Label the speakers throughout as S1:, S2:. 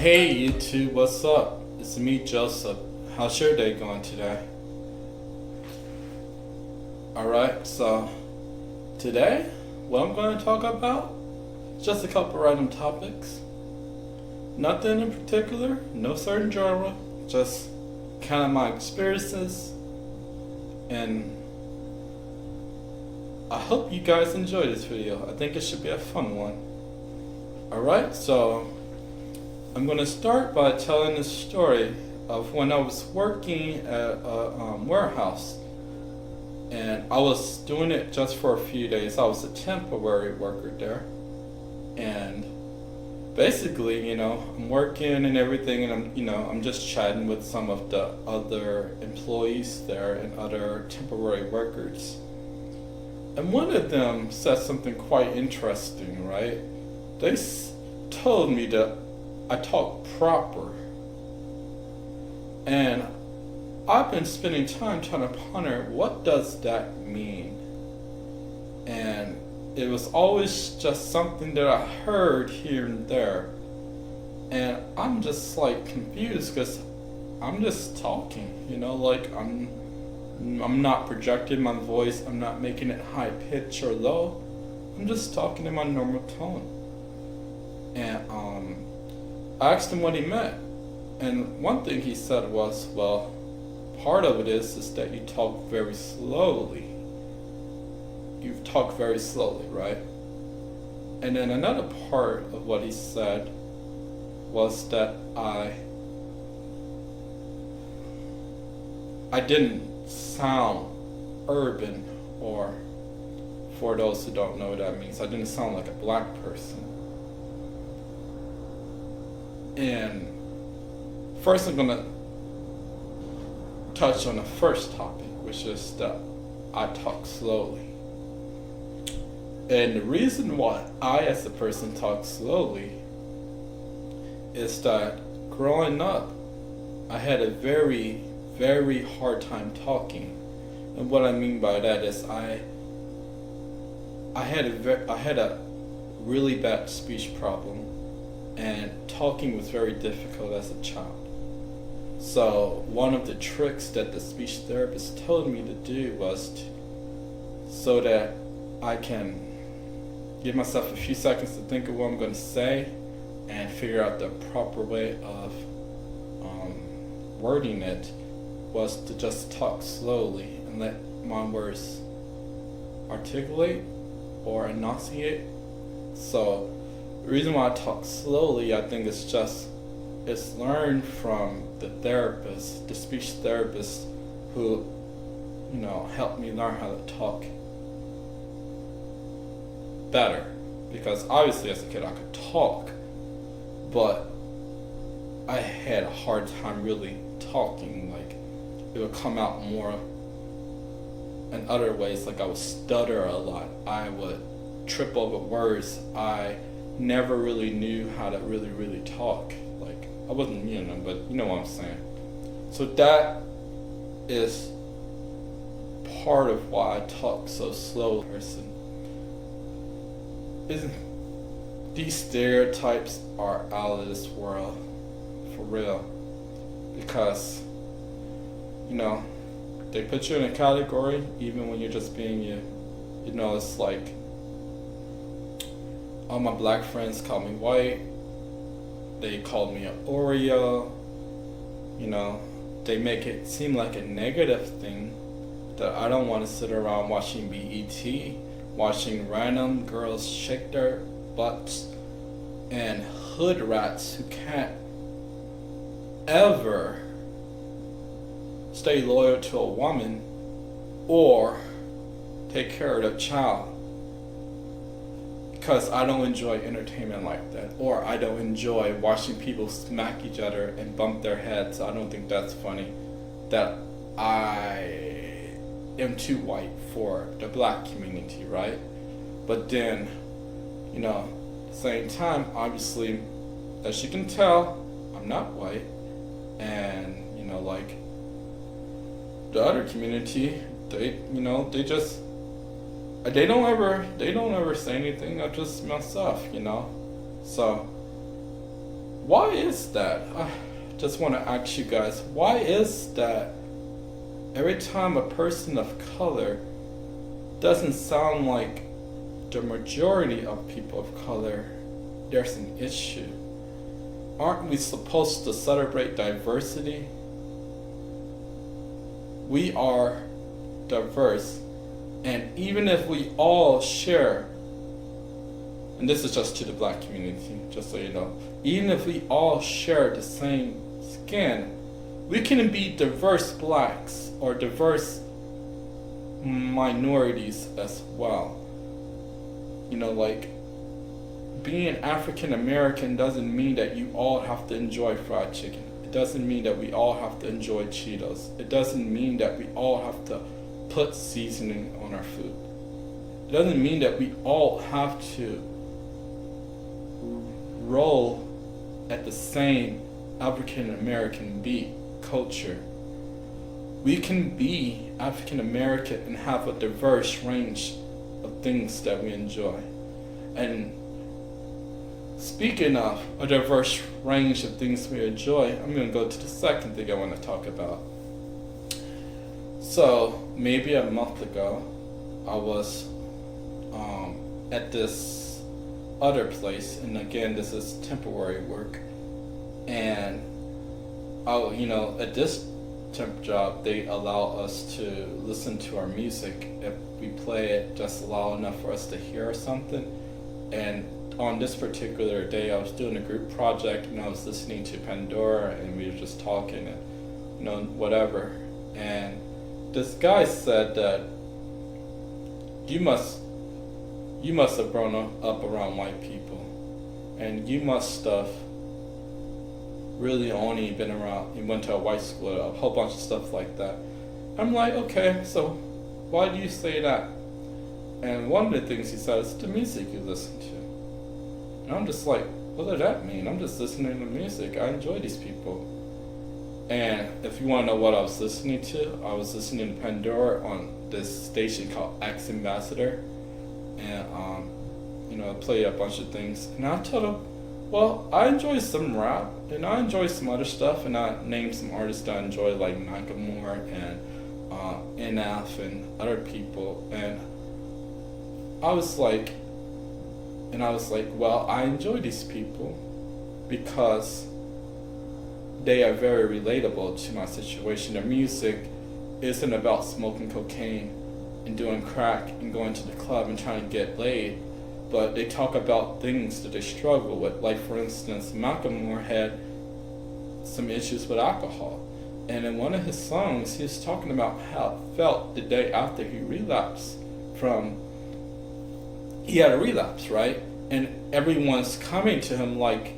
S1: Hey YouTube, what's up? It's me, Joseph. How's your day going today? Alright, so today, what I'm going to talk about is just a couple random topics. Nothing in particular, no certain genre, just kind of my experiences, and I hope you guys enjoy this video. I think it should be a fun one. Alright, so I'm going to start by telling the story of when I was working at a warehouse, and I was doing it just for a few days. I was a temporary worker there, and basically, I'm working and everything, and I'm just chatting with some of the other employees there and other temporary workers. And one of them said something quite interesting, right? They told me that I talk proper. And I've been spending time trying to ponder, what does that mean? And it was always just something that I heard here and there. And I'm just like confused because I'm just talking, I'm not projecting my voice, I'm not making it high pitch or low. I'm just talking in my normal tone. And I asked him what he meant, and one thing he said was, well, part of it is that you talk very slowly. You talk very slowly, right? And then another part of what he said was that I didn't sound urban, or for those who don't know what that means, I didn't sound like a black person. And first I'm going to touch on the first topic, which is that I talk slowly. And the reason why I as a person talk slowly is that growing up, I had a very, very hard time talking. And what I mean by that is I had a really bad speech problem, and talking was very difficult as a child. So one of the tricks that the speech therapist told me to do was so that I can give myself a few seconds to think of what I'm going to say and figure out the proper way of wording it, was to just talk slowly and let my words articulate or enunciate. So the reason why I talk slowly, I think it's learned from the therapist, the speech therapist, who, helped me learn how to talk better. Because obviously as a kid I could talk, but I had a hard time really talking. Like, it would come out more in other ways, like I would stutter a lot, I would trip over words, I never really knew how to really talk. Like, I wasn't, but you know what I'm saying. So that is part of why I talk so slow. Person, these stereotypes are out of this world, for real. Because, they put you in a category even when you're just being you. It's like, all my black friends call me white. They called me an Oreo. They make it seem like a negative thing, that I don't want to sit around watching BET, watching random girls shake their butts, and hood rats who can't ever stay loyal to a woman or take care of their child. Because I don't enjoy entertainment like that, or I don't enjoy watching people smack each other and bump their heads. I don't think that's funny. That I am too white for the black community, right? But then, at the same time, obviously, as you can tell, I'm not white, and like the other community, they don't ever say anything. I just myself, So Why is that? I just want to ask you guys, why is that every time a person of color doesn't sound like the majority of people of color, there's an issue? Aren't we supposed to celebrate diversity? We are diverse, and even if we all share, and this is just to the black community, just so you know, even if we all share the same skin, we can be diverse blacks or diverse minorities as well. You know, like, being African American doesn't mean that you all have to enjoy fried chicken. It doesn't mean that we all have to enjoy Cheetos. It doesn't mean that we all have to put seasoning on our food. It doesn't mean that we all have to roll at the same African American beat culture. We can be African American and have a diverse range of things that we enjoy. And speaking of a diverse range of things we enjoy, I'm going to go to the second thing I want to talk about. So, maybe a month ago, I was at this other place, and again, this is temporary work. And at this temp job, they allow us to listen to our music if we play it just loud enough for us to hear something. And on this particular day, I was doing a group project, and I was listening to Pandora, and we were just talking and whatever. And this guy said that you must have grown up around white people, and you must have really only been around, you went to a white school, a whole bunch of stuff like that. I'm like, okay, so why do you say that? And one of the things he said is the music you listen to. And I'm just like, what does that mean? I'm just listening to music. I enjoy these people. And if you want to know what I was listening to, I was listening to Pandora on this station called X Ambassador. And, I play a bunch of things. And I told him, well, I enjoy some rap, and I enjoy some other stuff, and I named some artists that I enjoy, like Nakamura and NF and other people. And I was like, well, I enjoy these people because they are very relatable to my situation. Their music isn't about smoking cocaine and doing crack and going to the club and trying to get laid, but they talk about things that they struggle with. Like, for instance, Macklemore had some issues with alcohol. And in one of his songs, he was talking about how it felt the day after he relapsed he had a relapse, right? And everyone's coming to him like,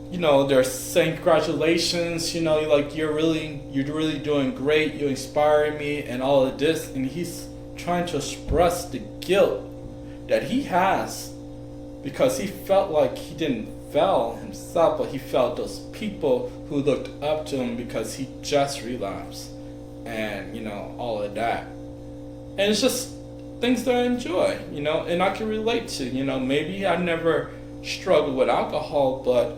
S1: they're saying congratulations, you're really doing great, you inspire me and all of this. And he's trying to express the guilt that he has because he felt like he didn't fail himself, but he felt those people who looked up to him because he just relapsed and, all of that. And it's just things that I enjoy, and I can relate to, maybe I never struggled with alcohol, but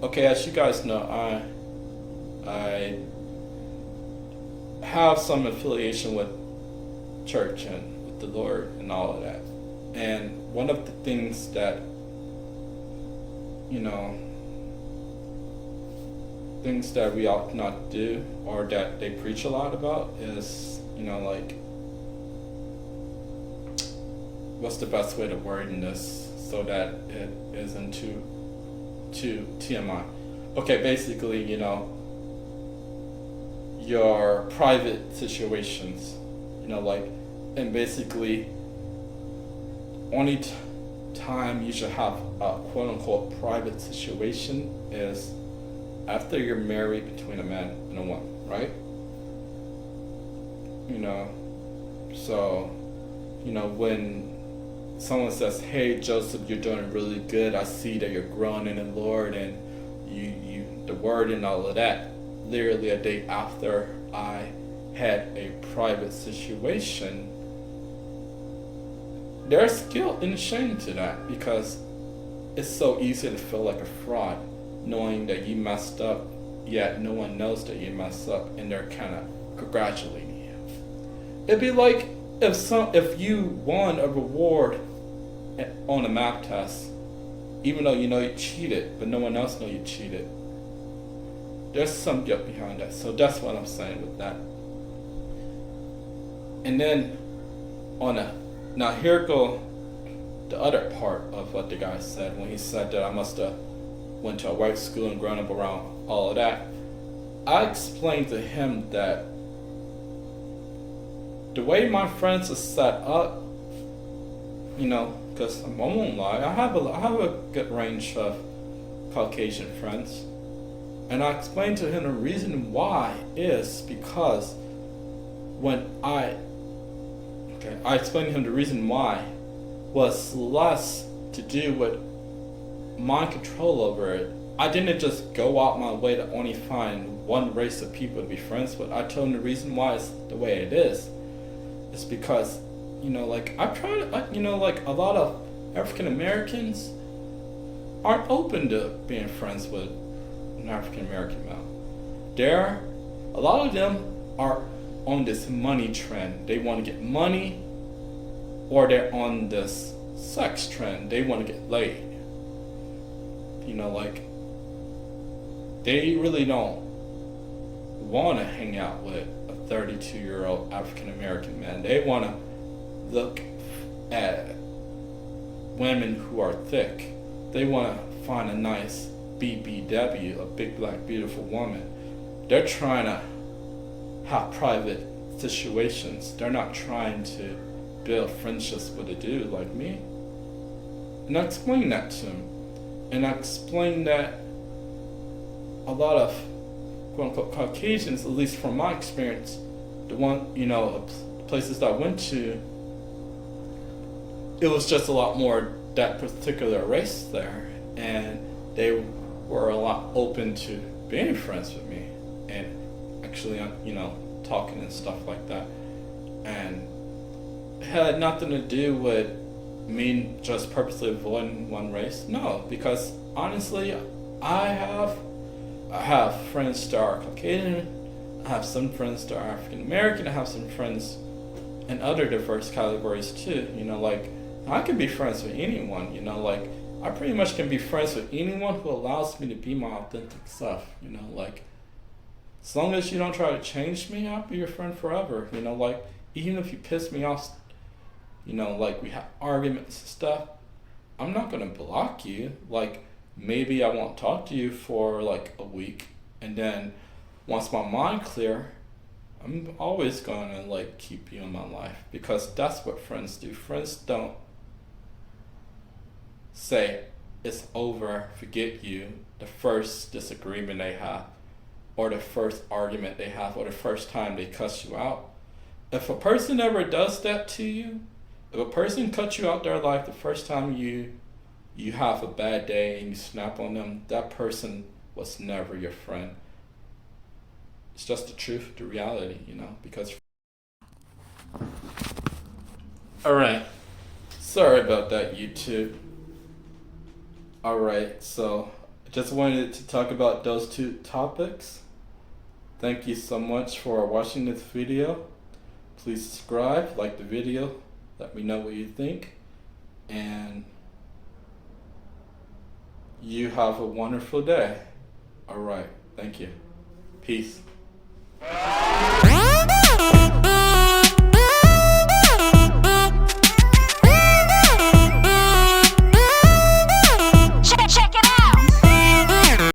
S1: okay, as you guys know, I have some affiliation with church and with the Lord and all of that. And one of the things that, things that we ought not do, or that they preach a lot about, is, what's the best way to word in this so that it isn't too TMI? Okay, basically, your private situations, and basically, only time you should have a quote-unquote private situation is after you're married between a man and a woman, right? So, when someone says, hey, Joseph, you're doing really good, I see that you're growing in the Lord, and you the word and all of that, literally a day after I had a private situation, there's guilt and shame to that because it's so easy to feel like a fraud knowing that you messed up, yet no one knows that you messed up and they're kind of congratulating you. It'd be like if you won a reward on a math test, even though you know you cheated, but no one else know you cheated. There's some guilt behind that. So that's what I'm saying with that. And then now here go the other part of what the guy said when he said that I must have went to a white school and grown up around all of that. I explained to him that the way my friends are set up, because I won't lie, I have a good range of Caucasian friends, and I explained to him the reason why is because I explained to him the reason why was less to do with my control over it. I didn't just go out my way to only find one race of people to be friends with. I told him the reason why it's the way it is. It's because, I've tried, a lot of African Americans aren't open to being friends with an African American male. A lot of them are on this money trend. They want to get money, or they're on this sex trend. They want to get laid. They really don't want to hang out with a 32-year-old African American man. They want to look at women who are thick. They want to find a nice BBW, a big black beautiful woman. They're trying to have private situations. They're not trying to build friendships with a dude like me. And I explained that to him. And I explained that a lot of quote-unquote Caucasians, at least from my experience, places that I went to, it was just a lot more that particular race there. And they were a lot open to being friends with me. And actually, talking and stuff like that. And it had nothing to do with me just purposely avoiding one race. No, because honestly, I have friends that are Caucasian, I have some friends that are African American, I have some friends in other diverse categories too. I can be friends with anyone, I pretty much can be friends with anyone who allows me to be my authentic self, as long as you don't try to change me, I'll be your friend forever, even if you piss me off, we have arguments and stuff, I'm not gonna block you. Maybe I won't talk to you for a week, and then once my mind clear, I'm always gonna keep you in my life, because that's what friends do. Friends don't say it's over, forget you, the first disagreement they have, or the first argument they have, or the first time they cuss you out. If a person ever does that to you, if a person cuts you out their life the first time you have a bad day and you snap on them, that person was never your friend. It's just the truth, the reality, because... Alright, sorry about that, YouTube. Alright, so I just wanted to talk about those two topics. Thank you so much for watching this video. Please subscribe, like the video, let me know what you think, and you have a wonderful day. Alright, thank you. Peace.